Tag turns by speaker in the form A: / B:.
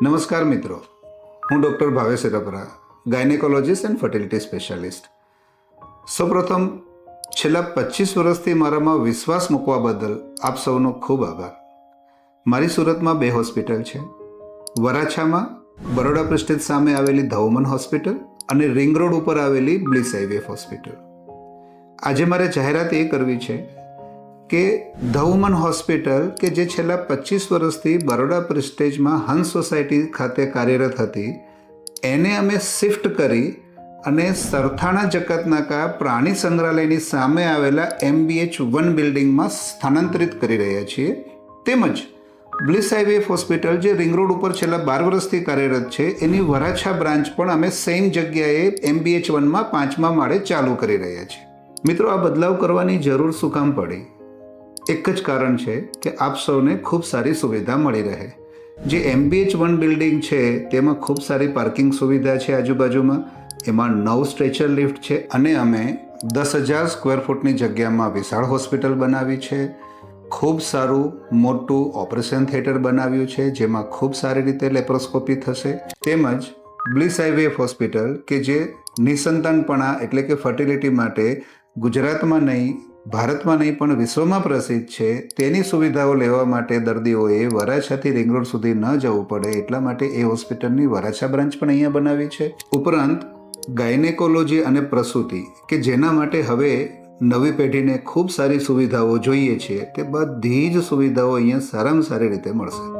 A: નમસ્કાર મિત્રો, હું doctor Bhavesh Erpara, gynaecologist and fertility specialist. સૌપ્રથમ છેલ્લા 25 વર્ષથી મારામાં વિશ્વાસ મૂકવા બદલ આપ સૌનો ખૂબ આભાર. મારી સુરતમાં 2 હોસ્પિટલ છે. વરાછામાં બરોડા પ્રેસ્ટીજ સામે આવેલી ધવમન હોસ્પિટલ અને રિંગ રોડ ઉપર આવેલી બ્લિસ આઈવીએફ હોસ્પિટલ. આજે મારે જાહેરાત એ કરવી છે કે ધવમન હોસ્પિટલ કે જે છેલ્લા 25 વર્ષથી બરોડા પ્રેસ્ટેજમાં હંસ સોસાયટી ખાતે કાર્યરત હતી, એને અમે શિફ્ટ કરી અને સરથાણા જકાતનાકા પ્રાણી સંગ્રહાલયની સામે આવેલા MBH1 બિલ્ડિંગમાં સ્થાનાંતરિત કરી રહ્યા છીએ. તેમજ બ્લિસ આઈવીએફ હોસ્પિટલ જે રિંગ રોડ ઉપર છેલ્લા 12 વર્ષથી કાર્યરત છે, એની વરાછા બ્રાન્ચ પણ અમે સેમ જગ્યાએ MBH1માં 5મા માળે ચાલુ કરી રહ્યા છીએ. મિત્રો, આ બદલાવ કરવાની જરૂર શું કામ પડી? એક જ કારણ છે કે આપ સૌને ખૂબ સારી સુવિધા મળી રહે. જે MBH1 બિલ્ડિંગ છે તેમાં ખૂબ સારી પાર્કિંગ સુવિધા છે આજુબાજુમાં, એમાં 9 સ્ટ્રેચર લિફ્ટ છે અને અમે 10,000 સ્ક્વેર ફૂટની જગ્યામાં વિશાળ હોસ્પિટલ બનાવી છે. ખૂબ સારું મોટું ઓપરેશન થિયેટર બનાવ્યું છે જેમાં ખૂબ સારી રીતે લેપ્રોસ્કોપી થશે. તેમજ બ્લિસ આઈવીએફ હોસ્પિટલ કે જે નિસંતાનપણા એટલે કે ફર્ટિલિટી માટે ગુજરાતમાં નહીં, ભારતમાં નહીં પણ વિશ્વમાં પ્રસિદ્ધ છે, તેની સુવિધાઓ લેવા માટે દર્દીઓએ વરાછાથી રિંગ રોડ સુધી ન જવું પડે એટલા માટે એ હોસ્પિટલની વરાછા બ્રાન્ચ પણ અહીંયા બનાવી છે. ઉપરાંત ગાયનેકોલોજી અને પ્રસૂતિ કે જેના માટે હવે નવી પેઢીને ખૂબ સારી સુવિધાઓ જોઈએ છે, તે બધી જ સુવિધાઓ અહીંયા સારામાં સારી રીતે મળશે.